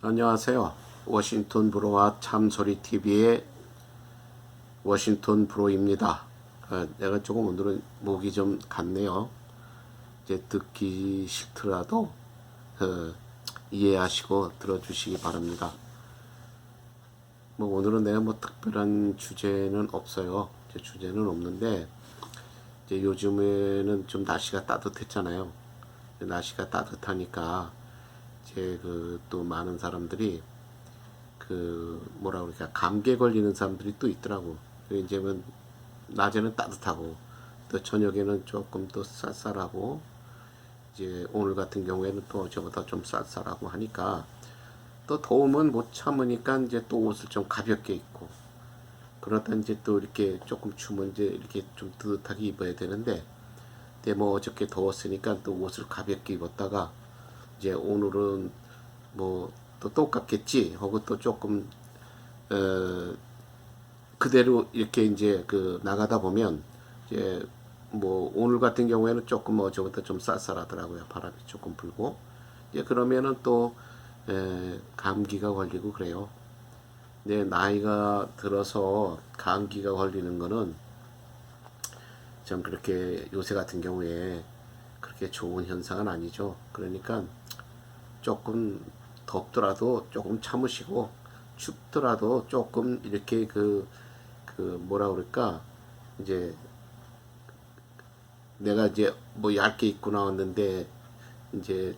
안녕하세요. 워싱턴 브로와 참소리 TV의 워싱턴 브로입니다. 내가 조금 오늘은 목이 좀 갔네요. 이제 듣기 싫더라도 이해하시고 들어주시기 바랍니다. 뭐 오늘은 내가 뭐 특별한 주제는 없어요. 이제 주제는 없는데 이제 요즘에는 좀 날씨가 따뜻했잖아요. 날씨가 따뜻하니까 이제 그 또 많은 사람들이 그 뭐라 그럴까 감기에 걸리는 사람들이 또 있더라고. 이제는 낮에는 따뜻하고 또 저녁에는 조금 또 쌀쌀하고 이제 오늘 같은 경우에는 또 어제보다 좀 쌀쌀하고 하니까 또 더우면 못 참으니까 이제 또 옷을 좀 가볍게 입고 그러다 이제 또 이렇게 조금 추면 이제 이렇게 좀 뜨뜻하게 입어야 되는데 근데 뭐 어저께 더웠으니까 또 옷을 가볍게 입었다가 이제 오늘은 뭐 또 똑같겠지 하고 또 조금 그대로 이렇게 이제 그 나가다 보면 이제 뭐 오늘 같은 경우에는 조금 어제부터 좀 쌀쌀하더라고요. 바람이 조금 불고 이제 그러면은 또 감기가 걸리고 그래요. 근데 나이가 들어서 감기가 걸리는 거는 좀 그렇게 요새 같은 경우에 그렇게 좋은 현상은 아니죠. 그러니까 조금 덥더라도 조금 참으시고 춥더라도 조금 이렇게 그 뭐라 그럴까 이제 내가 이제 뭐 얇게 입고 나왔는데 이제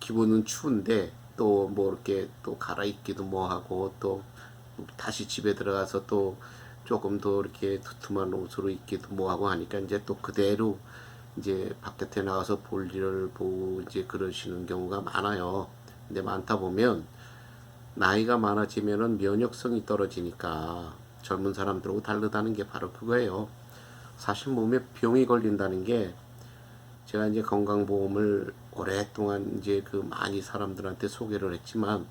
기분은 추운데 또 뭐 이렇게 또 갈아입기도 뭐 하고 또 다시 집에 들어가서 또 조금 더 이렇게 두툼한 옷으로 입기도 뭐 하고 하니까 이제 또 그대로 이제 바깥에 나가서 볼 일을 보고 이제 그러시는 경우가 많아요. 근데 많다 보면 나이가 많아지면은 면역성이 떨어지니까 젊은 사람들하고 다르다는 게 바로 그거예요. 사실 몸에 병이 걸린다는 게 제가 이제 건강보험을 오랫동안 이제 그 많이 사람들한테 소개를 했지만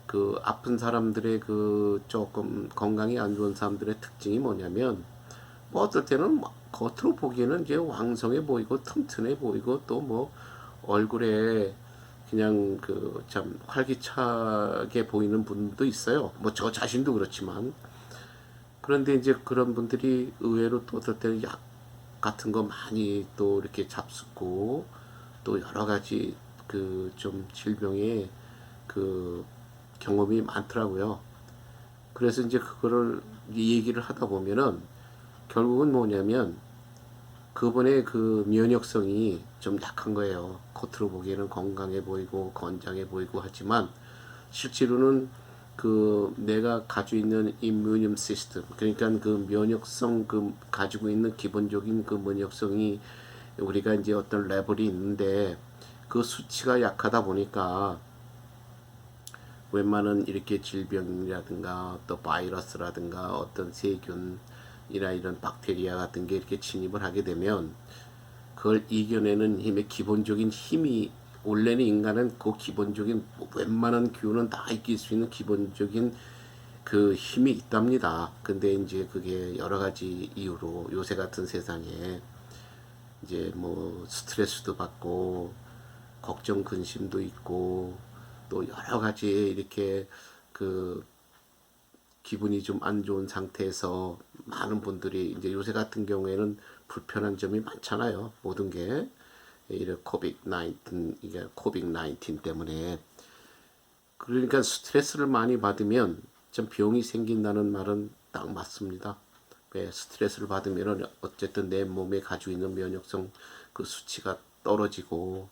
그 아픈 사람들의 그 조금 건강이 안 좋은 사람들의 특징이 뭐냐면 뭐 어떨 때는 겉으로 보기에는 이제 왕성해 보이고 튼튼해 보이고 또 뭐 얼굴에 그냥 그 참 활기차게 보이는 분도 있어요. 뭐 저 자신도 그렇지만 그런데 이제 그런 분들이 의외로 또 어떨 때는 약 같은 거 많이 또 이렇게 잡수고 또 여러 가지 그 좀 질병의 그 경험이 많더라고요. 그래서 이제 그거를 얘기를 하다 보면은 결국은 뭐냐면 그분의 그 면역성이 좀 약한 거예요. 겉으로 보기에는 건강해 보이고 건장해 보이고 하지만 실제로는 그 내가 가지고 있는 이뮤니엄 시스템 그러니까 그 면역성 그 가지고 있는 기본적인 그 면역성이 우리가 이제 어떤 레벨이 있는데 그 수치가 약하다 보니까 웬만한 이렇게 질병이라든가 또 바이러스라든가 어떤 세균이나 이런 박테리아 같은 게 이렇게 침입을 하게 되면 그걸 이겨내는 힘의 기본적인 힘이 원래는 인간은 그 기본적인 웬만한 기운은 다 이길 수 있는 기본적인 그 힘이 있답니다. 근데 이제 그게 여러 가지 이유로 요새 같은 세상에 이제 뭐 스트레스도 받고 걱정 근심도 있고 또 여러 가지 이렇게 그 기분이 좀 안 좋은 상태에서 많은 분들이 이제 요새 같은 경우에는 불편한 점이 많잖아요. 모든 게 이런 코빅-19 이게 코빅-19 때문에 그러니까 스트레스를 많이 받으면 좀 병이 생긴다는 말은 딱 맞습니다. 왜 스트레스를 받으면은 어쨌든 내 몸에 가지고 있는 면역성 그 수치가 떨어지고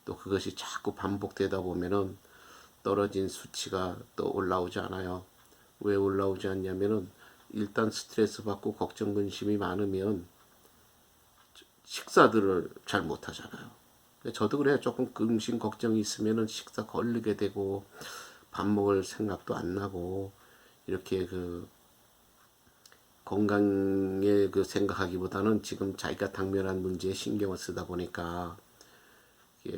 또 그것이 자꾸 반복되다 보면은 떨어진 수치가 또 올라오지 않아요. 왜 올라오지 않냐면은 일단 스트레스 받고 걱정 근심이 많으면 식사들을 잘 못하잖아요. 저도 그래요. 조금 근심 걱정이 있으면은 식사 걸리게 되고 밥 먹을 생각도 안 나고 이렇게 그 건강에 그 생각하기보다는 지금 자기가 당면한 문제에 신경을 쓰다 보니까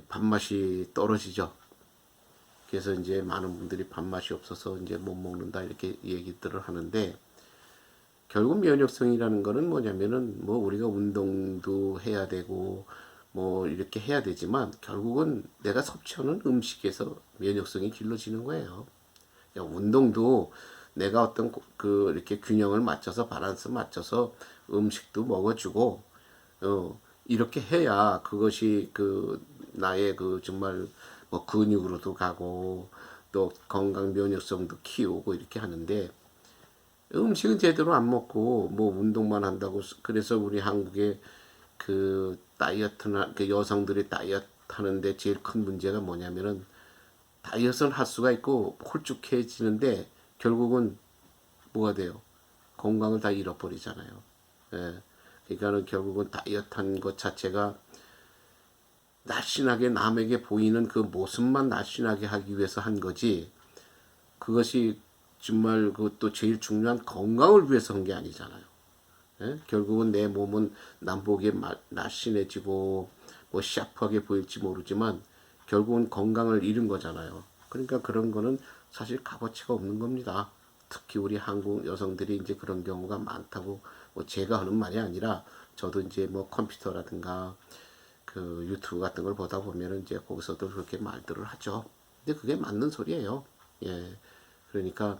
밥맛이 떨어지죠. 그래서 이제 많은 분들이 밥맛이 없어서 이제 못 먹는다 이렇게 얘기들을 하는데 결국 면역성이라는 거는 뭐냐면은 뭐 우리가 운동도 해야 되고 뭐 이렇게 해야 되지만 결국은 내가 섭취하는 음식에서 면역성이 길러지는 거예요. 운동도 내가 어떤 이렇게 균형을 맞춰서 밸런스 맞춰서 음식도 먹어주고 이렇게 해야 그것이 나의 정말 뭐 근육으로도 가고 또 건강 면역성도 키우고 이렇게 하는데 음식은 제대로 안 먹고 뭐 운동만 한다고 그래서 우리 한국의 다이어트나 여성들이 다이어트 하는데 제일 큰 문제가 뭐냐면은 다이어트는 할 수가 있고 홀쭉해지는데 결국은 뭐가 돼요? 건강을 다 잃어버리잖아요. 예. 그러니까는 결국은 다이어트 한 것 자체가 날씬하게 남에게 보이는 그 모습만 날씬하게 하기 위해서 한 거지. 그것이 정말 그것도 제일 중요한 건강을 위해서 한 게 아니잖아요. 예? 결국은 내 몸은 남 보기에 날씬해지고 뭐 샤프하게 보일지 모르지만 결국은 건강을 잃은 거잖아요. 그러니까 그런 거는 사실 값어치가 없는 겁니다. 특히 우리 한국 여성들이 이제 그런 경우가 많다고 뭐 제가 하는 말이 아니라 저도 이제 뭐 컴퓨터라든가 유튜브 같은 걸 보다 보면은 이제 거기서도 그렇게 말들을 하죠. 근데 그게 맞는 소리예요. 예. 그러니까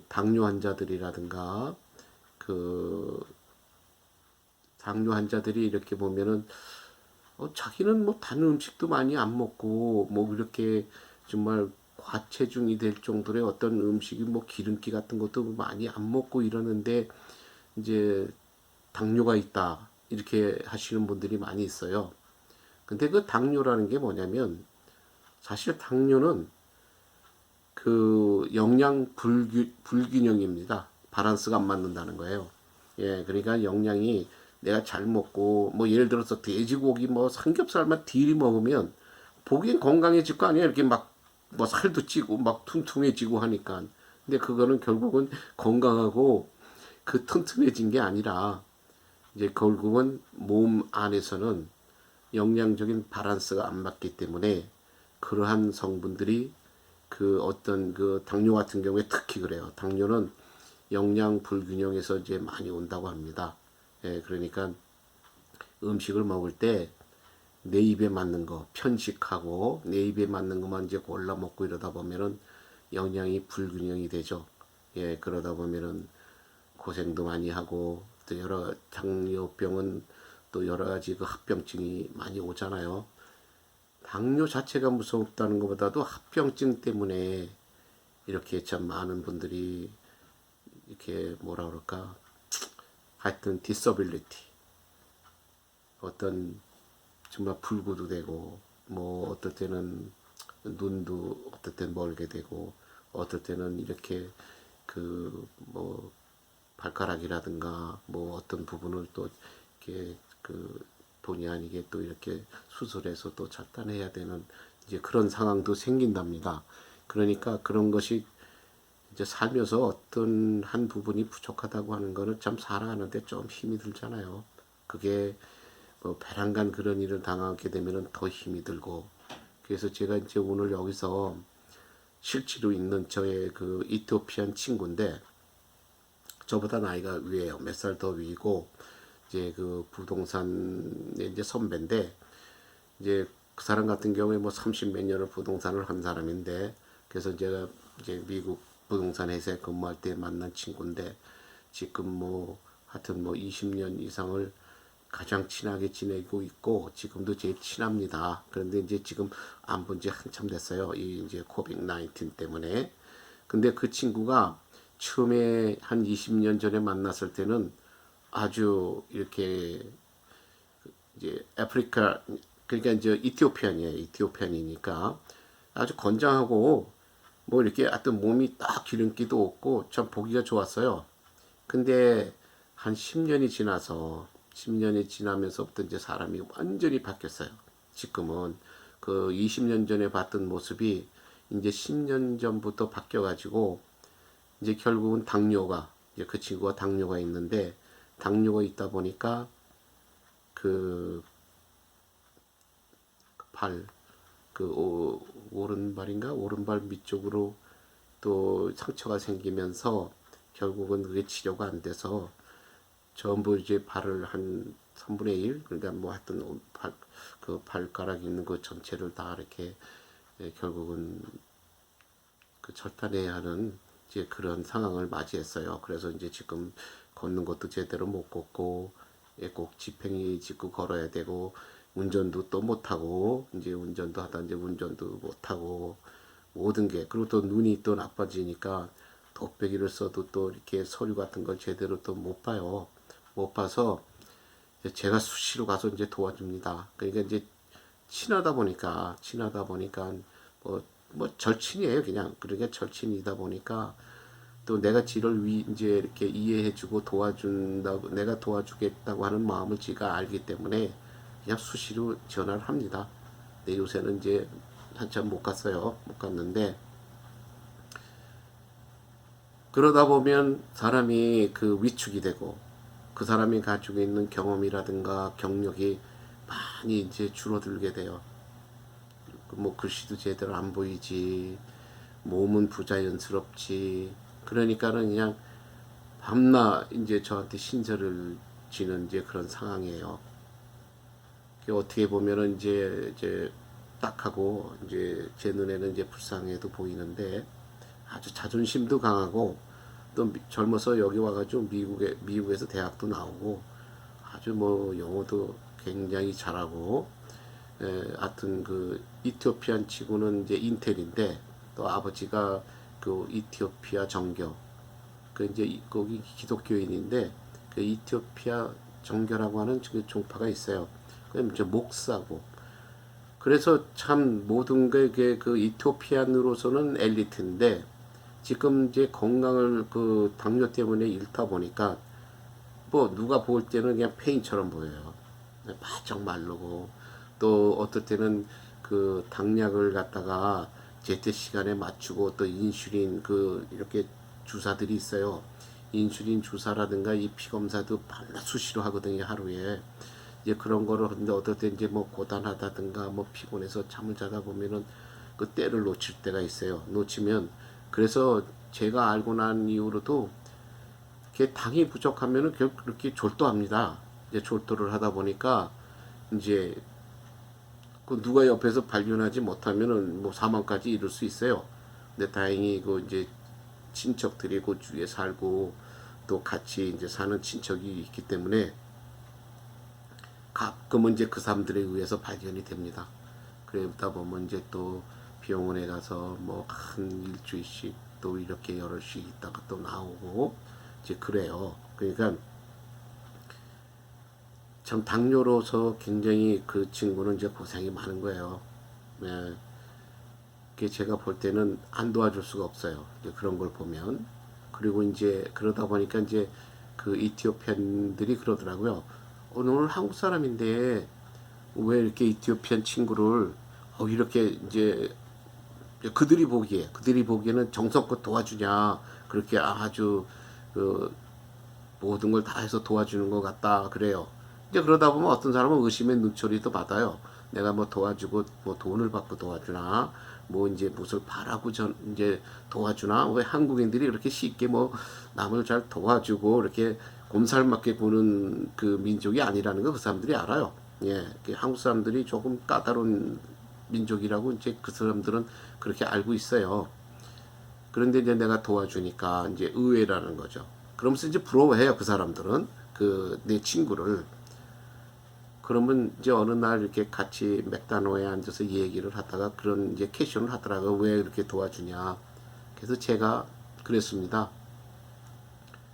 당뇨 환자들이라든가 그 당뇨 환자들이 이렇게 보면은 자기는 뭐 단 음식도 많이 안 먹고 뭐 이렇게 정말 과체중이 될 정도의 어떤 음식이 뭐 기름기 같은 것도 많이 안 먹고 이러는데 이제 당뇨가 있다 이렇게 하시는 분들이 많이 있어요. 근데 그 당뇨라는 게 뭐냐면 사실 당뇨는 영양 불균형입니다. 밸런스가 안 맞는다는 거예요. 예, 그러니까 영양이 내가 잘 먹고 뭐 예를 들어서 돼지고기 뭐 삼겹살만 딜이 먹으면 보기엔 건강해질 거 아니에요. 이렇게 막 뭐 살도 찌고 막 퉁퉁해지고 하니까. 근데 그거는 결국은 건강하고 튼튼해진 게 아니라 이제 결국은 몸 안에서는 영양적인 밸런스가 안 맞기 때문에 그러한 성분들이 어떤 당뇨 같은 경우에 특히 그래요. 당뇨는 영양 불균형에서 이제 많이 온다고 합니다. 예, 그러니까 음식을 먹을 때 내 입에 맞는 거 편식하고 내 입에 맞는 것만 이제 골라 먹고 이러다 보면은 영양이 불균형이 되죠. 예, 그러다 보면은 고생도 많이 하고 또 여러 당뇨병은 또 여러 가지 합병증이 많이 오잖아요. 당뇨 자체가 무섭다는 것보다도 합병증 때문에 이렇게 참 많은 분들이 이렇게 뭐라 그럴까 하여튼 디서빌리티 어떤 정말 불구도 되고 뭐 어떨 때는 눈도 어떨 땐 멀게 되고 어떨 때는 이렇게 뭐 발가락이라든가 뭐 어떤 부분을 또 이렇게 본의 아니게 또 이렇게 수술해서 또 절단해야 되는 이제 그런 상황도 생긴답니다. 그러니까 그런 것이 이제 살면서 어떤 한 부분이 부족하다고 하는 거는 참 살아가는데 좀 힘이 들잖아요. 그게 뭐 배란간 그런 일을 당하게 되면은 더 힘이 들고 그래서 제가 이제 오늘 여기서 실제로 있는 저의 이토피안 친구인데 저보다 나이가 위에요. 몇 살 더 위고 이제 부동산의 이제 선배인데 이제 그 사람 같은 경우에 뭐 30 몇 년을 부동산을 한 사람인데 그래서 제가 이제 미국 부동산 회사에 근무할 때 만난 친구인데 지금 뭐 하여튼 뭐 20년 이상을 가장 친하게 지내고 있고 지금도 제일 친합니다. 그런데 이제 지금 안 본 지 한참 됐어요. 이 이제 코비드 19 때문에. 근데 그 친구가 처음에 한 20년 전에 만났을 때는 아주 이렇게 이제 아프리카 그러니까 이제 이티오피안이에요. 이티오피안이니까 아주 건장하고 뭐 이렇게 하여튼 몸이 딱 기름기도 없고 참 보기가 좋았어요. 근데 한 10년이 지나면서부터 이제 사람이 완전히 바뀌었어요. 지금은 20년 전에 봤던 모습이 이제 10년 전부터 바뀌어가지고 이제 결국은 당뇨가 이제 그 친구가 당뇨가 있는데 당뇨가 있다 보니까 그 발, 오른발인가 오른발 밑쪽으로 또 상처가 생기면서 결국은 그게 치료가 안 돼서 전부 이제 발을 한 3분의 1, 그러니까 뭐 하여튼 그 발가락 있는 그 전체를 다 이렇게 결국은 그 절단해야 하는 이제 그런 상황을 맞이했어요. 그래서 이제 지금 걷는 것도 제대로 못 걷고 꼭 지팽이 짚고 걸어야 되고 운전도 또 못하고 이제 운전도 하다 이제 운전도 못하고 모든 게 그리고 또 눈이 또 나빠지니까 돋배기를 써도 또 이렇게 서류 같은 걸 제대로 또 못 봐요. 못 봐서 제가 수시로 가서 이제 도와줍니다. 그러니까 이제 친하다 보니까 뭐 절친이에요 그냥. 그러니까 절친이다 보니까 또 내가 지를 이제 이렇게 이해해주고 도와준다고 내가 도와주겠다고 하는 마음을 지가 알기 때문에 그냥 수시로 전화를 합니다. 근데 요새는 이제 한참 못 갔어요. 못 갔는데 그러다 보면 사람이 그 위축이 되고 그 사람이 가지고 있는 경험이라든가 경력이 많이 이제 줄어들게 돼요. 뭐 글씨도 제대로 안 보이지, 몸은 부자연스럽지. 그러니까는 그냥 밤낮 이제 저한테 신세를 지는 이제 그런 상황이에요. 어떻게 보면은 이제 딱하고 이제 제 눈에는 이제 불쌍해도 보이는데 아주 자존심도 강하고 또 젊어서 여기 와가지고 미국에서 대학도 나오고 아주 뭐 영어도 굉장히 잘하고 하여튼 그 이티오피안 치고는 이제 인텔인데 또 아버지가 그 이티오피아 정교 그 이제 거기 기독교인인데 그 이티오피아 정교라고 하는 그 종파가 있어요. 그럼 이제 목사고 그래서 참 모든 게 그 이티오피안으로서는 엘리트인데 지금 이제 건강을 그 당뇨 때문에 잃다 보니까 뭐 누가 볼 때는 그냥 폐인처럼 보여요. 바짝 마르고 또 어떨 때는 그 당약을 갖다가 제때 시간에 맞추고 또 인슐린 그 이렇게 주사들이 있어요. 인슐린 주사라든가 이 피 검사도 발라 수시로 하거든요 하루에. 이제 그런 거를 하는데 어떨 때 이제 뭐 고단하다든가 뭐 피곤해서 잠을 자다 보면은 그 때를 놓칠 때가 있어요. 놓치면 그래서 제가 알고 난 이후로도 이렇게 당이 부족하면은 그렇게 졸도합니다. 이제 졸도를 하다 보니까 이제 그 누가 옆에서 발견하지 못하면은 뭐 사망까지 이룰 수 있어요. 근데 다행히 그 이제 친척들이 그 주위에 살고 또 같이 이제 사는 친척이 있기 때문에 가끔은 이제 그 사람들에 의해서 발견이 됩니다. 그러다 보면 이제 또 병원에 가서 뭐 한 일주일씩 또 이렇게 여럿씩 있다가 또 나오고 이제 그래요. 그러니까 참 당뇨로서 굉장히 그 친구는 이제 고생이 많은 거예요. 네. 그게 제가 볼 때는 안 도와줄 수가 없어요. 이제 그런 걸 보면. 그리고 이제 그러다 보니까 이제 그 이티오피안들이 그러더라고요. 너는 한국 사람인데 왜 이렇게 이티오피안 친구를 이렇게 이제 그들이 보기에는 정성껏 도와주냐 그렇게 아주 그 모든 걸 다 해서 도와주는 것 같다 그래요. 이제 그러다 보면 어떤 사람은 의심의 눈초리도 받아요. 내가 뭐 도와주고 뭐 돈을 받고 도와주나 뭐 이제 무엇을 바라고 이제 도와주나 왜 한국인들이 그렇게 쉽게 뭐 남을 잘 도와주고 이렇게 곰살맞게 보는 그 민족이 아니라는 거 그 사람들이 알아요. 예, 한국 사람들이 조금 까다로운 민족이라고 이제 그 사람들은 그렇게 알고 있어요. 그런데 이제 내가 도와주니까 이제 의외라는 거죠. 그러면서 이제 부러워해요 그 사람들은 그 내 친구를. 그러면 이제 어느 날 이렇게 같이 맥다노에 앉아서 얘기를 하다가 그런 이제 캐션을 하더라고요. 왜 이렇게 도와주냐. 그래서 제가 그랬습니다.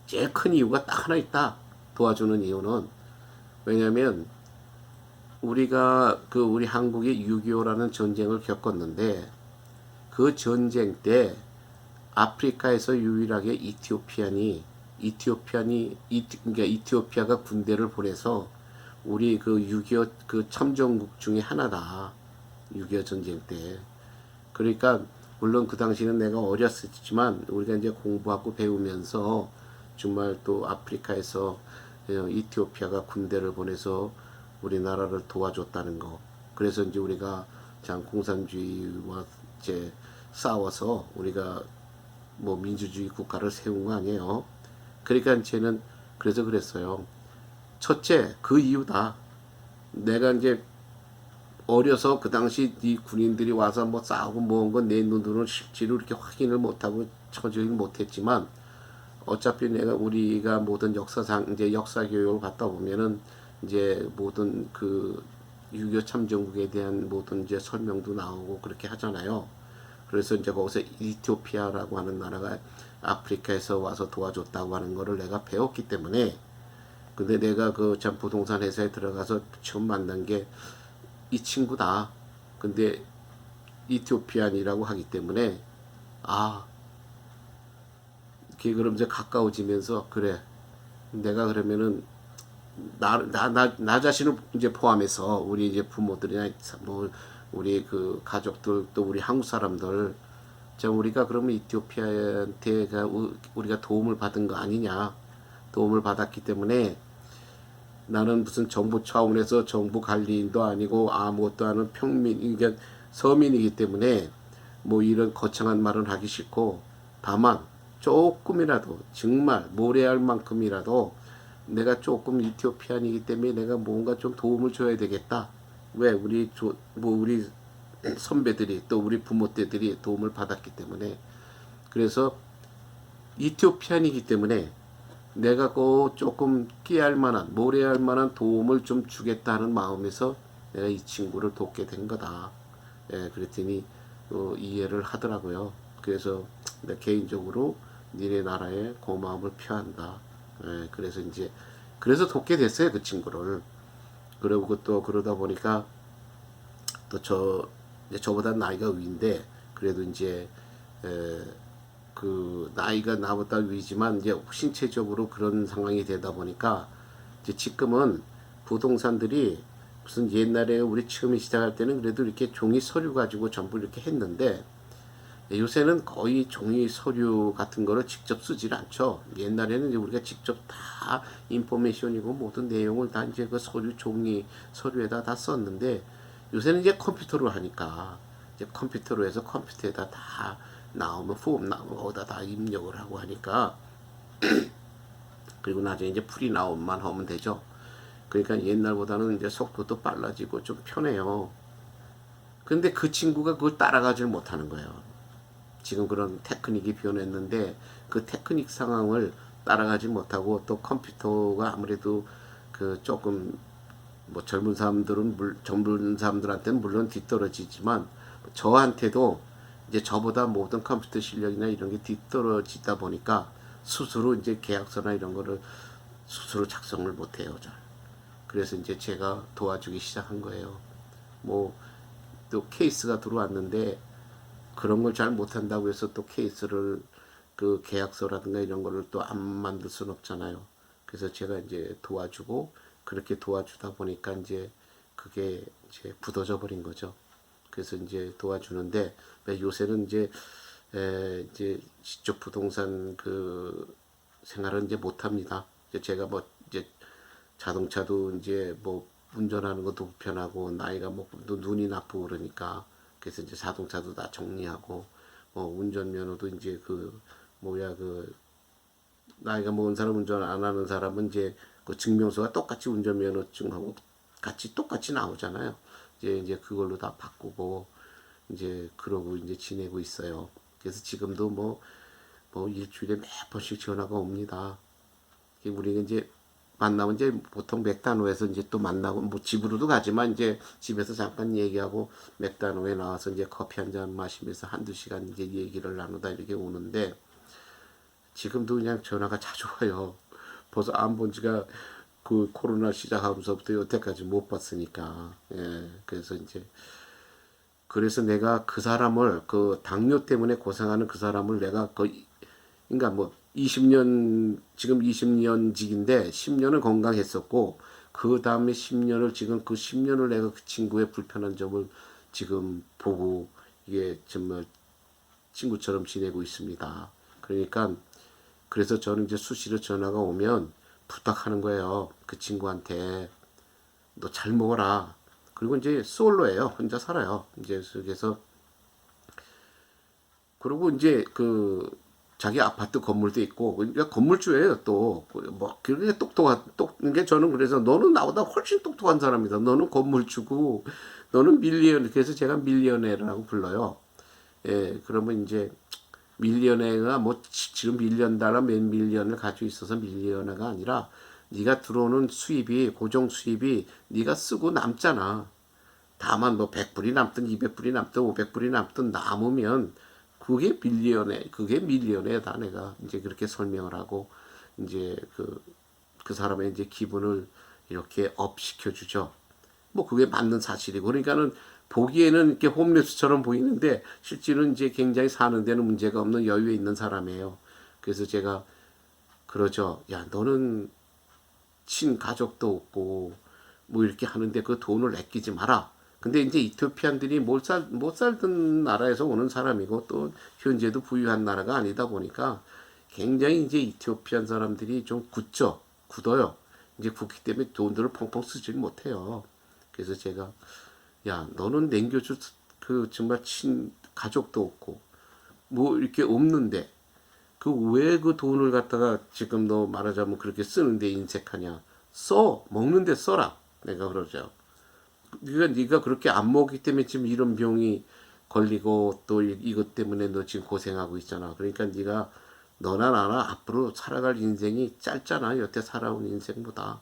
제일 큰 이유가 딱 하나 있다. 도와주는 이유는 왜냐면 우리가 그 우리 한국이 6.25라는 전쟁을 겪었는데 그 전쟁 때 아프리카에서 유일하게 그러니까 이티오피아가 군대를 보내서 우리 그 6.25 그 참전국 중에 하나다. 6.25 전쟁 때. 그러니까 물론 그 당시는 내가 어렸었지만 우리가 이제 공부하고 배우면서 정말 또 아프리카에서 이티오피아가 군대를 보내서 우리나라를 도와줬다는 거. 그래서 이제 우리가 참 공산주의와 이제 싸워서 우리가 뭐 민주주의 국가를 세운 거 아니에요. 그러니까 쟤는 그래서 그랬어요. 첫째, 그 이유다. 내가 이제 어려서 그 당시 이 군인들이 와서 뭐 싸우고 뭐한 건 내 눈으로는 실제로 이렇게 확인을 못하고 처리를 못했지만 어차피 내가 우리가 모든 역사상 이제 역사 교육을 받다 보면은 이제 모든 그 유교 참전국에 대한 모든 이제 설명도 나오고 그렇게 하잖아요. 그래서 이제 거기서 이티오피아라고 하는 나라가 아프리카에서 와서 도와줬다고 하는 거를 내가 배웠기 때문에 근데 내가 그 참 부동산 회사에 들어가서 처음 만난 게 이 친구다. 근데 이티오피안이라고 하기 때문에 아, 그게 그럼 이제 가까워지면서 그래. 내가 그러면은 나 자신을 이제 포함해서 우리 이제 부모들이나 뭐 우리 그 가족들 또 우리 한국 사람들 자 우리가 그러면 이티오피아한테 우리가 도움을 받은 거 아니냐 도움을 받았기 때문에 나는 무슨 정부 차원에서 정부 관리인도 아니고 아무것도 아닌 평민 그러니까 서민이기 때문에 뭐 이런 거창한 말은 하기 싫고 다만 조금이라도 정말 모래알 만큼이라도 내가 조금 이티오피안이기 때문에 내가 뭔가 좀 도움을 줘야 되겠다. 왜 뭐 우리 선배들이 또 우리 부모 때들이 도움을 받았기 때문에 그래서 이티오피안이기 때문에 내가 꼭 조금 끼할 만한 모래알 만한 도움을 좀 주겠다는 마음에서 내가 이 친구를 돕게 된 거다. 예, 그랬더니 이해를 하더라고요. 그래서 내 개인적으로 니네 나라에 고마움을 표한다. 예, 그래서 이제 그래서 돕게 됐어요 그 친구를. 그리고 또 그러다 보니까 또 저보다 나이가 위인데 그래도 이제 에, 그 나이가 나보다 위지만 이제 신체적으로 그런 상황이 되다 보니까 이제 지금은 부동산들이 무슨 옛날에 우리 처음 시작할 때는 그래도 이렇게 종이 서류 가지고 전부 이렇게 했는데 요새는 거의 종이 서류 같은 거를 직접 쓰질 않죠. 옛날에는 이제 우리가 직접 다 인포메이션이고 모든 내용을 다 이제 그 서류 종이 서류에다 다 썼는데 요새는 이제 컴퓨터로 하니까 이제 컴퓨터로 해서 컴퓨터에다 다 나오면 폼 나오면 거기다 다 입력을 하고 하니까 그리고 나중에 이제 풀이 나오면 하면 되죠. 그러니까 옛날보다는 이제 속도도 빨라지고 좀 편해요. 근데 그 친구가 그걸 따라가질 못하는 거예요. 지금 그런 테크닉이 변했는데 그 테크닉 상황을 따라가지 못하고 또 컴퓨터가 아무래도 그 조금 뭐 젊은 사람들한테는 물론 뒤떨어지지만 저한테도 이제 저보다 모든 컴퓨터 실력이나 이런 게 뒤떨어지다 보니까 스스로 이제 계약서나 이런 거를 스스로 작성을 못해요. 잘. 그래서 이제 제가 도와주기 시작한 거예요. 뭐 또 케이스가 들어왔는데 그런 걸 잘 못한다고 해서 또 케이스를 그 계약서라든가 이런 거를 또 안 만들 수는 없잖아요. 그래서 제가 이제 도와주고 그렇게 도와주다 보니까 이제 그게 이제 굳어져 버린 거죠. 그래서 이제 도와주는데 요새는 이제 시적 부동산 그 생활은 이제 못 합니다. 이제 제가 뭐 이제 자동차도 이제 뭐 운전하는 것도 불편하고 나이가 먹고 눈이 나쁘고 그러니까 그래서 이제 자동차도 다 정리하고 운전면허도 이제 그 뭐야 그 나이가 먹은 사람 운전 안 하는 사람은 이제 그 증명서가 똑같이 운전면허증하고 같이 똑같이 나오잖아요. 이제 그걸로 다 바꾸고 이제 그러고 이제 지내고 있어요. 그래서 지금도 뭐 일주일에 몇 번씩 전화가 옵니다. 우리는 이제 만나면 이제 보통 맥다노에서 이제 또 만나고 뭐 집으로도 가지만 이제 집에서 잠깐 얘기하고 맥다노에 나와서 이제 커피 한 잔 마시면서 한두 시간 이제 얘기를 나누다 이렇게 오는데 지금도 그냥 전화가 자주 와요. 벌써 안 본 지가 그 코로나 시작하면서부터 여태까지 못 봤으니까. 예. 그래서 내가 그 사람을 그 당뇨 때문에 고생하는 그 사람을 내가 그러니까 뭐 20년 지금 20년직인데 10년은 건강했었고 그 다음에 10년을 지금 그 10년을 내가 그 친구의 불편한 점을 지금 보고 이게 정말 친구처럼 지내고 있습니다. 그러니까 그래서 저는 이제 수시로 전화가 오면 부탁하는 거예요. 그 친구한테 너 잘 먹어라. 그리고 이제 솔로예요. 혼자 살아요. 이제 그래서 그리고 이제 그 자기 아파트 건물도 있고 그러니까 건물주예요 또 뭐 그게 똑똑한 게 저는 그래서 너는 나보다 훨씬 똑똑한 사람이다. 너는 건물주고 너는 밀리언 그래서 제가 밀리언회라고 불러요. 예, 그러면 이제 밀리언회가 뭐 지금 밀리언 달러 몇 밀리언을 가지고 있어서 밀리언회가 아니라 네가 들어오는 수입이 고정 수입이 네가 쓰고 남잖아. 다만 뭐 100불이 남든 200불이 남든 500불이 남든 남으면 그게 밀리언회다 내가 이제 그렇게 설명을 하고 이제 그 사람의 이제 기분을 이렇게 업 시켜주죠. 뭐 그게 맞는 사실이고 그러니까는 보기에는 이렇게 홈리스처럼 보이는데 실제로는 이제 굉장히 사는 데는 문제가 없는 여유에 있는 사람이에요. 그래서 제가 그러죠. 야 너는 친가족도 없고 뭐 이렇게 하는데 그 돈을 아끼지 마라. 근데 이제 이토피안들이 못 살던 나라에서 오는 사람이고 또 현재도 부유한 나라가 아니다 보니까 굉장히 이제 이티오피안 사람들이 좀 굳어요. 이제 굳기 때문에 돈들을 펑펑 쓰질 못해요. 그래서 제가 야 너는 냉겨줄 그 정말 친 가족도 없고 뭐 이렇게 없는데 그 왜 그 돈을 갖다가 지금 너 말하자면 그렇게 쓰는데 인색하냐? 써 먹는데 써라. 내가 그러죠. 네가 그렇게 안 먹기 때문에 지금 이런 병이 걸리고 또 이것 때문에 너 지금 고생하고 있잖아. 그러니까 네가 너나 나나 앞으로 살아갈 인생이 짧잖아. 여태 살아온 인생보다.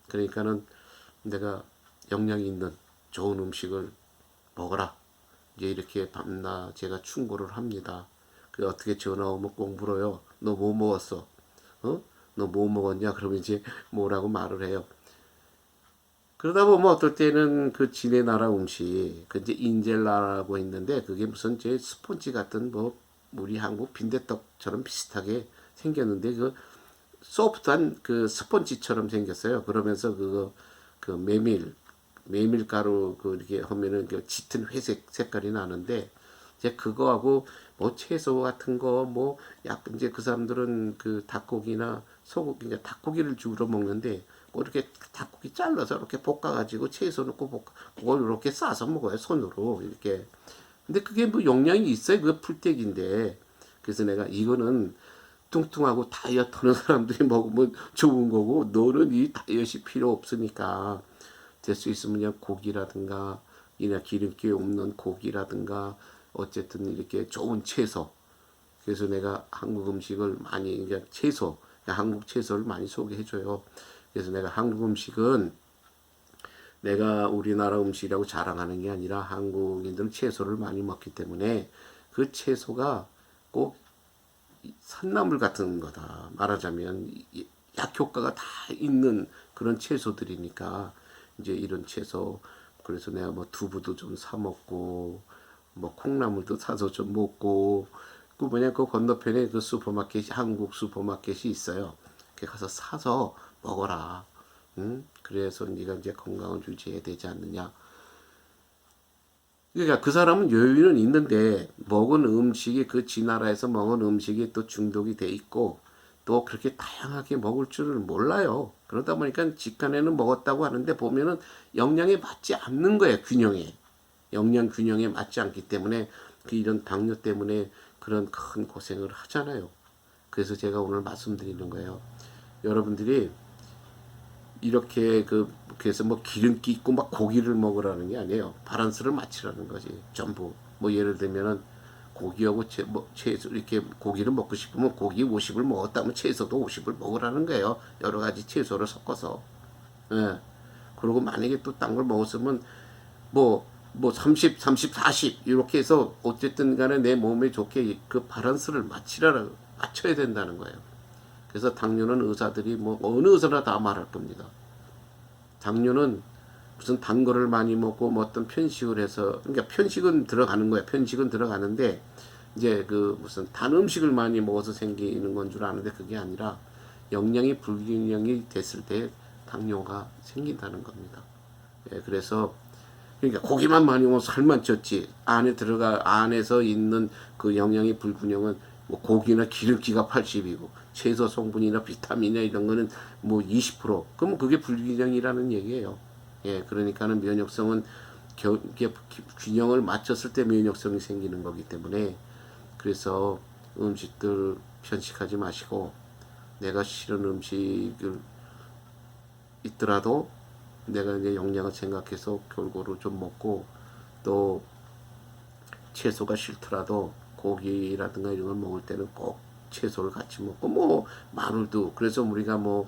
그러니까는 내가 영양 있는 좋은 음식을 먹어라. 이제 이렇게 밤낮 제가 충고를 합니다. 그 어떻게 전화 오면 꼭 물어요. 너 뭐 먹었어? 어? 너 뭐 먹었냐? 그러면 이제 뭐라고 말을 해요. 그러다 보면 어떨 때는 그 지네 나라 음식, 그 이제 인젤라라고 있는데 그게 무슨 제 스폰지 같은 뭐 우리 한국 빈대떡처럼 비슷하게 생겼는데 그 소프트한 그 스펀지처럼 생겼어요. 그러면서 그 메밀가루 그 이렇게 하면은 그 짙은 회색 색깔이 나는데 이제 그거하고 뭐 채소 같은 거 뭐 약간 이제 그 사람들은 그 닭고기나 소고기 이제 닭고기를 주로 먹는데 뭐 이렇게 닭고기 잘라서 이렇게 볶아가지고 채소 넣고 그걸 이렇게 싸서 먹어요 손으로 이렇게. 근데 그게 뭐 영양이 있어요. 그 풀떼기인데. 그래서 내가 이거는 뚱뚱하고 다이어트 하는 사람들이 먹으면 좋은 거고 너는 이 다이어트이 필요 없으니까 될 수 있으면 그냥 고기라든가 이나 기름기 없는 고기라든가 어쨌든 이렇게 좋은 채소. 그래서 내가 한국 음식을 많이 그냥 채소, 그냥 한국 채소를 많이 소개해줘요. 그래서 내가 한국 음식은 내가 우리나라 음식이라고 자랑하는 게 아니라 한국인들은 채소를 많이 먹기 때문에 그 채소가 꼭 산나물 같은 거다. 말하자면 약효과가 다 있는 그런 채소들이니까 이제 이런 채소 그래서 내가 뭐 두부도 좀 사 먹고 뭐 콩나물도 사서 좀 먹고 그 뭐냐 그 건너편에 그 슈퍼마켓이 한국 슈퍼마켓이 있어요. 그 가서 사서 먹어라. 응? 그래서 네가 이제 건강을 유지해야 되지 않느냐. 그러니까 그 사람은 여유는 있는데 먹은 음식이 그 지나라에서 먹은 음식이 또 중독이 돼 있고 또 그렇게 다양하게 먹을 줄을 몰라요. 그러다 보니까 직간에는 먹었다고 하는데 보면은 영양에 맞지 않는 거예요. 균형에. 영양 균형에 맞지 않기 때문에 그 이런 당뇨 때문에 그런 큰 고생을 하잖아요. 그래서 제가 오늘 말씀드리는 거예요. 여러분들이 이렇게 그래서 뭐 기름기 있고 막 고기를 먹으라는 게 아니에요. 바란스를 맞추라는 거지. 전부 뭐 예를 들면은 고기하고 채소 이렇게 고기를 먹고 싶으면 고기 50을 먹었다면 채소도 50을 먹으라는 거예요. 여러 가지 채소를 섞어서. 예. 그리고 만약에 또 딴 걸 먹었으면 뭐 30, 30, 40 이렇게 해서 어쨌든 간에 내 몸에 좋게 그 바란스를 맞춰야 된다는 거예요. 그래서 당뇨는 의사들이 뭐 어느 의사나 다 말할 겁니다. 당뇨는 무슨 단 거를 많이 먹고 뭐 어떤 편식을 해서 그러니까 편식은 들어가는 거야. 편식은 들어가는데 이제 그 무슨 단 음식을 많이 먹어서 생기는 건 줄 아는데 그게 아니라 영양이 불균형이 됐을 때 당뇨가 생긴다는 겁니다. 예, 그래서 그러니까 고기만 많이 먹으면 살만 쪘지. 안에서 있는 그 영양의 불균형은 뭐 고기나 기름기가 80이고 채소 성분이나 비타민이나 이런 거는 뭐 20%. 그러면 그게 불균형이라는 얘기예요. 예, 그러니까는 면역성은 이게 균형을 맞췄을 때 면역성이 생기는 거기 때문에 그래서 음식들 편식하지 마시고, 내가 싫은 음식을 있더라도 내가 이제 영양을 생각해서 골고루 좀 먹고, 또 채소가 싫더라도 고기라든가 이런 걸 먹을 때는 꼭 채소를 같이 먹고, 뭐 마늘도, 그래서 우리가 뭐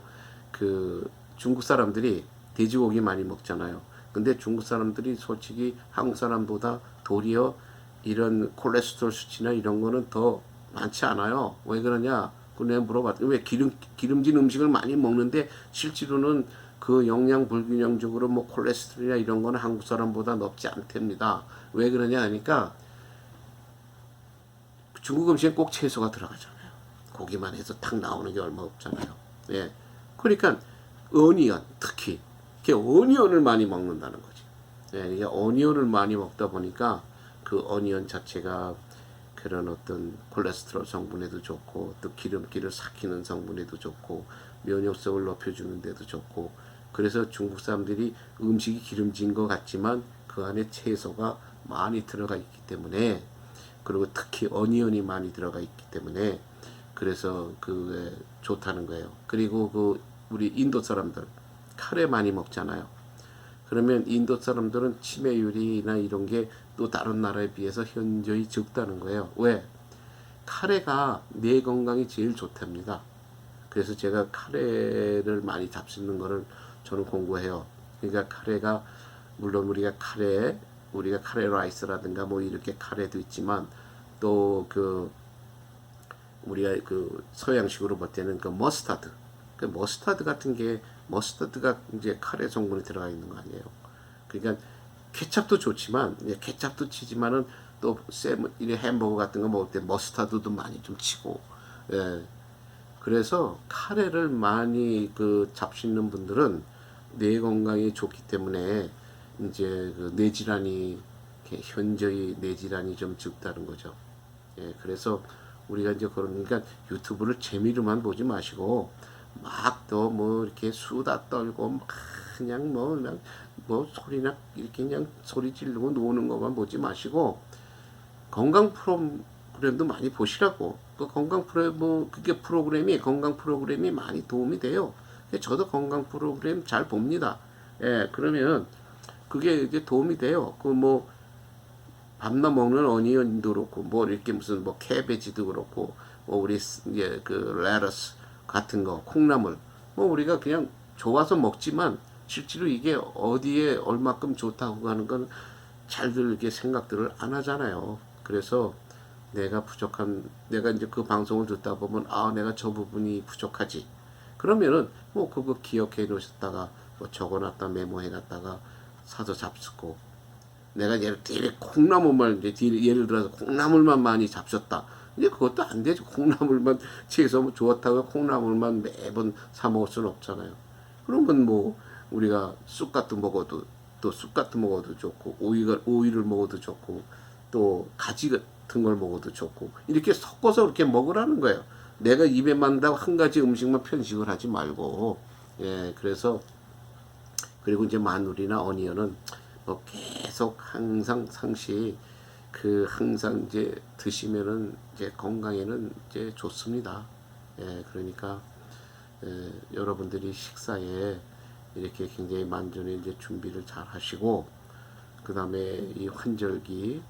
그 중국 사람들이 돼지고기 많이 먹잖아요. 근데 중국 사람들이 솔직히 한국 사람보다 도리어 이런 콜레스테롤 수치나 이런 거는 더 많지 않아요. 왜 그러냐? 그 내가 물어봤더니 왜 기름진 음식을 많이 먹는데 실제로는 그 영양 불균형적으로 뭐 콜레스테롤이나 이런 거는 한국 사람보다 높지 않답니다. 왜 그러냐 하니까 중국 음식엔 꼭 채소가 들어가잖아요. 고기만 해서 탁 나오는 게 얼마 없잖아요. 예. 그러니까 어니언 특히 이렇게 어니언을 많이 먹는다는 거지. 예, 이게 어니언을 많이 먹다 보니까 그 어니언 자체가 그런 어떤 콜레스테롤 성분에도 좋고, 또 기름기를 삭히는 성분에도 좋고, 면역성을 높여주는 데도 좋고, 그래서 중국 사람들이 음식이 기름진 것 같지만 그 안에 채소가 많이 들어가 있기 때문에, 그리고 특히 어니언이 많이 들어가 있기 때문에 그래서 그 좋다는 거예요. 그리고 그 우리 인도 사람들 카레 많이 먹잖아요. 그러면 인도 사람들은 치매율이나 이런 게 또 다른 나라에 비해서 현저히 적다는 거예요. 왜? 카레가 뇌 건강이 제일 좋답니다. 그래서 제가 카레를 많이 잡수는 거를 저는 공부해요. 그러니까 카레가 물론 우리가 카레 라이스라든가 뭐 이렇게 카레도 있지만, 또 그 우리가 그 서양식으로 볼 때는 그 머스타드, 그 머스타드 같은 게 머스타드가 이제 카레 성분이 들어가 있는 거 아니에요. 그러니까 케찹도 좋지만, 케찹도 치지만은 또 이 햄버거 같은 거 먹을 때 머스타드도 많이 좀 치고, 예. 그래서 카레를 많이 그 잡수는 분들은 뇌 건강이 좋기 때문에 이제 그 뇌질환이 현저히 뇌질환이 좀 적다는 거죠. 예, 그래서 우리가 이제 그러니까 유튜브를 재미로만 보지 마시고 막 또 뭐 이렇게 수다 떨고 막 그냥 뭐 소리나 이렇게 그냥 소리 지르고 노는 것만 보지 마시고 건강 프로그램도 많이 보시라고. 그 건강 프로그램, 그게 건강 프로그램이 많이 도움이 돼요. 저도 건강 프로그램 잘 봅니다. 예, 그러면 그게 이제 도움이 돼요. 그 뭐 밤낮 먹는 어니언도 그렇고, 뭐 이렇게 무슨 뭐 캐베지도 그렇고, 뭐 우리 이제 그 레터스 같은 거, 콩나물, 뭐 우리가 그냥 좋아서 먹지만 실제로 이게 어디에 얼마큼 좋다고 하는 건 잘들 이렇게 생각들을 안 하잖아요. 그래서 내가 이제 그 방송을 듣다 보면, 아, 내가 저 부분이 부족하지. 그러면은 뭐 그거 기억해 놓으셨다가 뭐 적어놨다 메모해 놨다가 사서 잡수고, 내가 예를 들어서 콩나물만 많이 잡숫다. 이제 그것도 안 되죠. 콩나물만 채소 뭐 좋다고 콩나물만 매번 사 먹을 수는 없잖아요. 그러면 뭐 우리가 쑥 같은 먹어도 좋고, 오이를 먹어도 좋고, 또 가지 같은 걸 먹어도 좋고, 이렇게 섞어서 이렇게 먹으라는 거예요. 내가 입에 만다고 한 가지 음식만 편식을 하지 말고. 예, 그래서 그리고 이제 마늘이나 어니언은 뭐 계속 항상 상시 항상 이제 드시면은 이제 건강에는 이제 좋습니다. 예, 그러니까 여러분들이 식사에 이렇게 굉장히 만전에 이제 준비를 잘 하시고, 그 다음에 이 환절기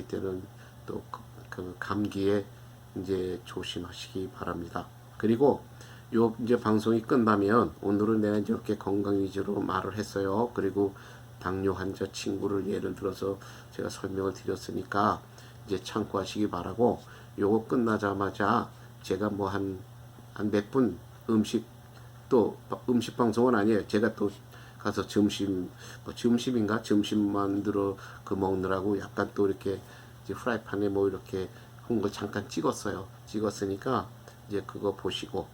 때는 또 그 감기에 이제 조심하시기 바랍니다. 그리고 요 이제 방송이 끝나면, 오늘은 내가 이제 이렇게 건강 위주로 말을 했어요. 그리고 당뇨 환자 친구를 예를 들어서 제가 설명을 드렸으니까 이제 참고하시기 바라고, 요거 끝나자마자 제가 뭐 한 몇 분 음식 방송은 아니에요. 제가 또 가서 점심 만들어 그 먹느라고 약간 또 이렇게 이제 프라이팬에 뭐 이렇게 한 거 잠깐 찍었으니까 이제 그거 보시고,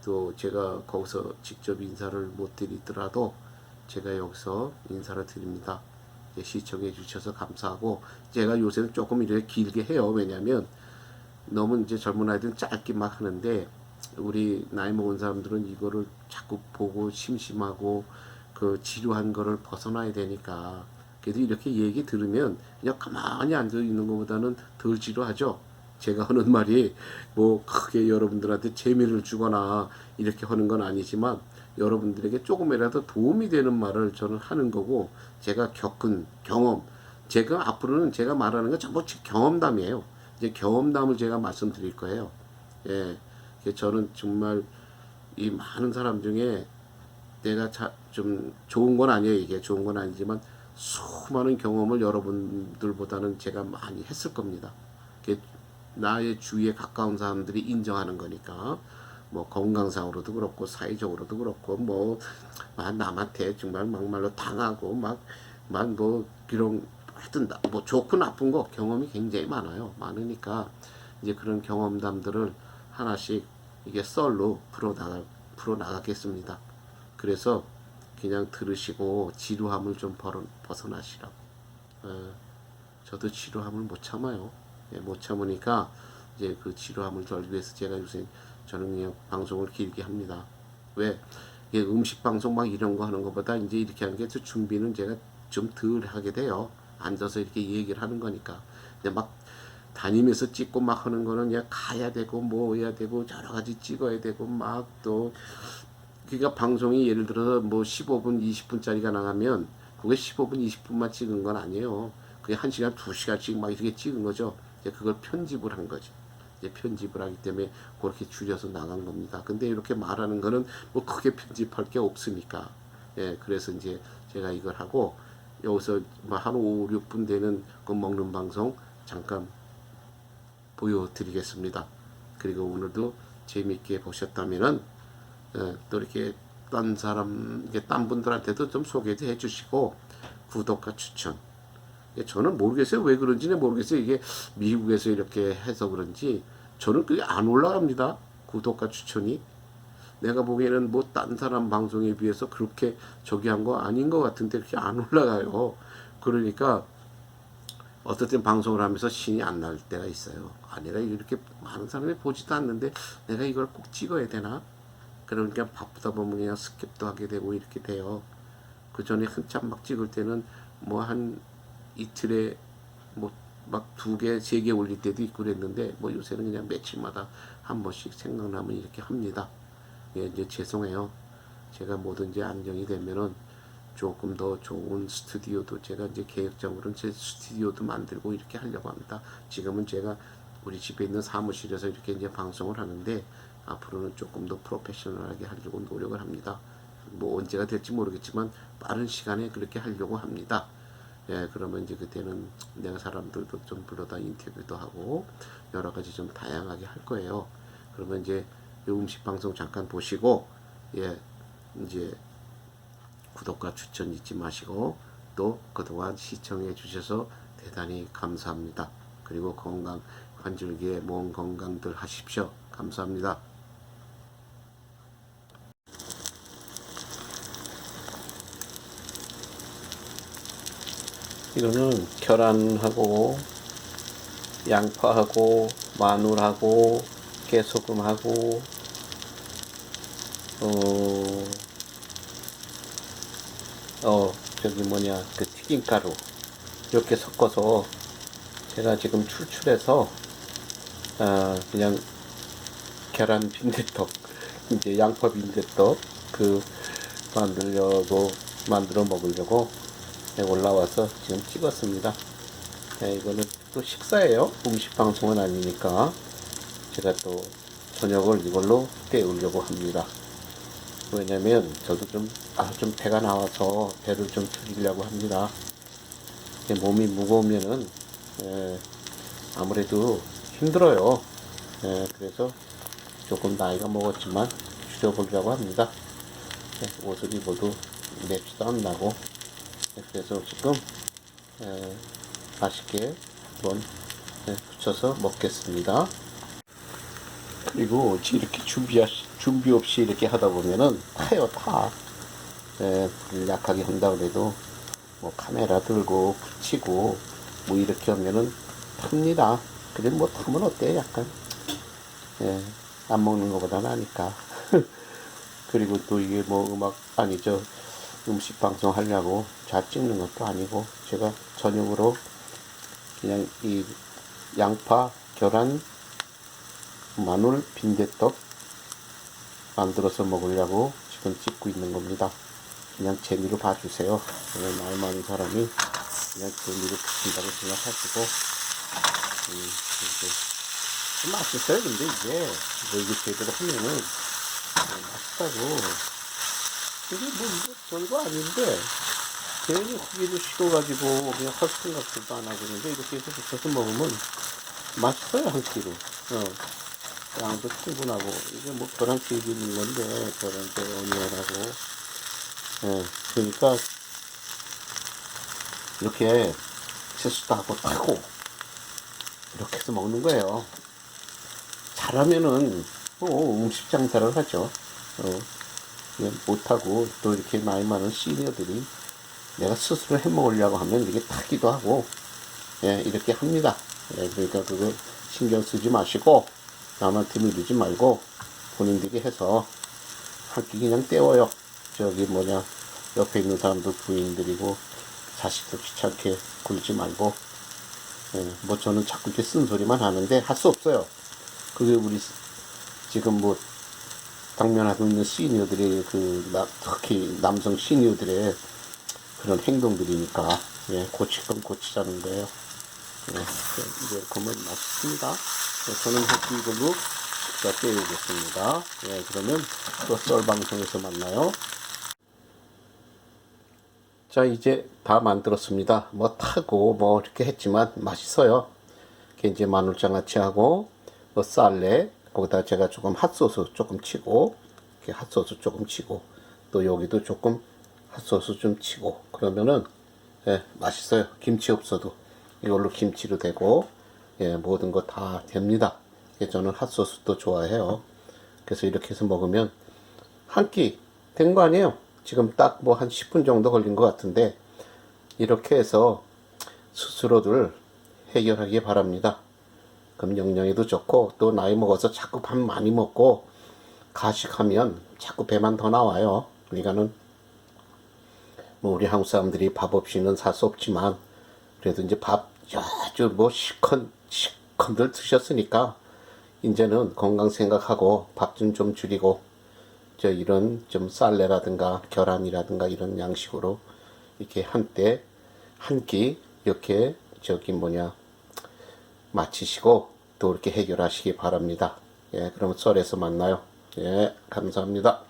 또 제가 거기서 직접 인사를 못 드리더라도 제가 여기서 인사를 드립니다. 시청해 주셔서 감사하고, 제가 요새는 조금 이렇게 길게 해요. 왜냐면 너무 이제 젊은 아이들은 짧게 막 하는데, 우리 나이 먹은 사람들은 이거를 자꾸 보고 심심하고 그 지루한 거를 벗어나야 되니까, 그래도 이렇게 얘기 들으면 그냥 가만히 앉아 있는 것보다는 덜 지루하죠. 제가 하는 말이 뭐 크게 여러분들한테 재미를 주거나 이렇게 하는 건 아니지만 여러분들에게 조금이라도 도움이 되는 말을 저는 하는 거고, 제가 겪은 경험, 제가 앞으로는 제가 말하는 건 전부 경험담이에요. 이제 경험담을 제가 말씀드릴 거예요. 예, 저는 정말 이 많은 사람 중에 내가 좀 좋은 건 아니에요. 이게 좋은 건 아니지만 수많은 경험을 여러분들보다는 제가 많이 했을 겁니다. 나의 주위에 가까운 사람들이 인정하는 거니까, 뭐 건강상으로도 그렇고 사회적으로도 그렇고, 뭐 남한테 정말 막말로 당하고 뭐 이런, 하여튼 뭐 좋고 나쁜 거 경험이 굉장히 많으니까 이제 그런 경험담들을 하나씩 이게 썰로 풀어 나가겠습니다. 그래서 그냥 들으시고 지루함을 좀 벗어나시라고. 저도 지루함을 못 참아요. 못 참으니까 이제 그 지루함을 덜기 위해서 제가 요새 저는 그냥 방송을 길게 합니다. 왜? 음식 방송 막 이런 거 하는 것보다 이제 이렇게 하는 게 준비는 제가 좀 덜 하게 돼요. 앉아서 이렇게 얘기를 하는 거니까. 근데 막 다니면서 찍고 막 하는 거는 그냥 가야 되고 뭐 해야 되고 여러 가지 찍어야 되고 막 또, 그러니까 방송이 예를 들어서 뭐 15분, 20분짜리가 나가면 그게 15분, 20분만 찍은 건 아니에요. 그게 1시간, 2시간씩 막 이렇게 찍은 거죠. 이제 그걸 편집을 한 거죠. 이제 편집을 하기 때문에 그렇게 줄여서 나간 겁니다. 근데 이렇게 말하는 거는 뭐 크게 편집할 게 없으니까. 예, 그래서 이제 제가 이걸 하고 여기서 뭐 한 5, 6분 되는 그 먹는 방송 잠깐 보여드리겠습니다. 그리고 오늘도 재밌게 보셨다면은 또 이렇게 딴 분들한테도 좀 소개도 해주시고 구독과 추천. 저는 모르겠어요. 왜 그런지는 모르겠어요. 이게 미국에서 이렇게 해서 그런지 저는 그게 안 올라갑니다. 구독과 추천이. 내가 보기에는 뭐 딴 사람 방송에 비해서 그렇게 저기 한 거 아닌 것 같은데 이렇게 안 올라가요. 그러니까 어떨 땐 방송을 하면서 신이 안 날 때가 있어요. 내가 이렇게 많은 사람이 보지도 않는데 내가 이걸 꼭 찍어야 되나? 그러니까 바쁘다 보면 그냥 스킵도 하게 되고 이렇게 돼요. 그 전에 한참 막 찍을 때는 뭐 한 이틀에 뭐 막 2개, 3개 올릴 때도 있고 그랬는데 뭐 요새는 그냥 며칠마다 한 번씩 생각나면 이렇게 합니다. 예, 이제 죄송해요. 제가 뭐든지 안정이 되면은 조금 더 좋은 스튜디오도 제가 이제 계획적으로는 제 스튜디오도 만들고 이렇게 하려고 합니다. 지금은 제가 우리 집에 있는 사무실에서 이렇게 이제 방송을 하는데 앞으로는 조금 더 프로페셔널하게 하려고 노력을 합니다. 뭐 언제가 될지 모르겠지만 빠른 시간에 그렇게 하려고 합니다. 예, 그러면 이제 그때는 내가 사람들도 좀 불러다 인터뷰도 하고 여러 가지 좀 다양하게 할 거예요. 그러면 이제 이 음식 방송 잠깐 보시고, 예, 이제 구독과 추천 잊지 마시고 또 그동안 시청해 주셔서 대단히 감사합니다. 그리고 한 줄기에 몸 건강들 하십시오. 감사합니다. 이거는 계란하고 양파하고 마늘하고 깨소금하고 저기 뭐냐 그 튀김가루 이렇게 섞어서 제가 지금 출출해서 그냥 계란 빈대떡 이제 양파 빈대떡 그 만들어 먹으려고 올라와서 지금 찍었습니다. 이거는 또 식사예요. 음식 방송은 아니니까 제가 또 저녁을 이걸로 때우려고 합니다. 왜냐면 저도 좀 배가 나와서 배를 좀 줄이려고 합니다. 몸이 무거우면은 아무래도 힘들어요. 그래서 조금 나이가 먹었지만 줄여보려고 합니다. 옷을 입어도 맵지도 안 나고 그래서 지금 맛있게 한번 붙여서 먹겠습니다. 그리고 이렇게 준비 없이 이렇게 하다 보면은 타요, 타. 불 약하게 한다 그래도 뭐 카메라 들고 붙이고 뭐 이렇게 하면은 탑니다. 그래 뭐 타면 어때? 약간 안 먹는 것보다 나니까. 그리고 또 이게 뭐 음식 방송 하려고 잘 찍는 것도 아니고 제가 저녁으로 그냥 이 양파, 계란, 마늘 빈대떡 만들어서 먹으려고 지금 찍고 있는 겁니다. 그냥 재미로 봐주세요. 말 많은 사람이 그냥 재미로 드신다고 생각하시고, 이제 맛있어요. 근데 이게 뭐 이게 제대로 하면은 맛있다고. 근데 뭐 이거 별거 아닌데 괜히 후기도 식어가지고 그냥 할 생각도 안 하고 그러는데 이렇게 해서 붙여서 먹으면 맛있어요. 한 끼로. 양도 충분하고 이게 뭐 계란 튀기는 건데 계란도 어니언하고 그러니까 이렇게 채소도 하고 타고 이렇게 해서 먹는 거예요. 잘하면은 음식 장사를 하죠. 못하고 또 이렇게 나이 많은 시니어들이 내가 스스로 해 먹으려고 하면 이게 타기도 하고 이렇게 합니다. 그러니까 그거 신경 쓰지 마시고 남한테 밀리지 말고 본인들이 해서 한 끼 그냥 때워요. 저기 뭐냐 옆에 있는 사람도 부인들이고 자식도 귀찮게 굴지 말고 뭐 저는 자꾸 이렇게 쓴소리만 하는데 할 수 없어요. 그게 우리 지금 뭐 당면하고 있는 시니어들의 특히 남성 시니어들의 그런 행동들이니까 고칠 건 고치자는 거예요. 이제 그러면 맛있습니다. 저는 혹시 이걸로 식사 때우겠습니다. 그러면 또 썰 방송에서 만나요. 자, 이제 다 만들었습니다. 뭐 타고 뭐 이렇게 했지만 맛있어요. 이제 마늘장아찌하고 뭐 쌀래 거기다 제가 조금 핫소스 조금 치고 이렇게 핫소스 조금 치고 또 여기도 조금 핫소스 좀 치고 그러면은 맛있어요. 김치 없어도 이걸로 김치로 되고 모든 거 다 됩니다. 저는 핫소스도 좋아해요. 그래서 이렇게 해서 먹으면 한 끼 된 거 아니에요. 지금 딱 뭐 한 10분 정도 걸린 것 같은데 이렇게 해서 스스로들 해결하기 바랍니다. 그럼 영양에도 좋고 또 나이 먹어서 자꾸 밥 많이 먹고 가식하면 자꾸 배만 더 나와요. 그러니까는 뭐 우리 한국 사람들이 밥 없이는 살 수 없지만 그래도 이제 밥 아주 뭐 시컨들 드셨으니까 이제는 건강 생각하고 밥 좀 줄이고 이런 좀 쌀래라든가 계란이라든가 이런 양식으로 이렇게 한때 한 끼 이렇게 마치시고 또 이렇게 해결하시기 바랍니다. 그럼 썰에서 만나요. 감사합니다.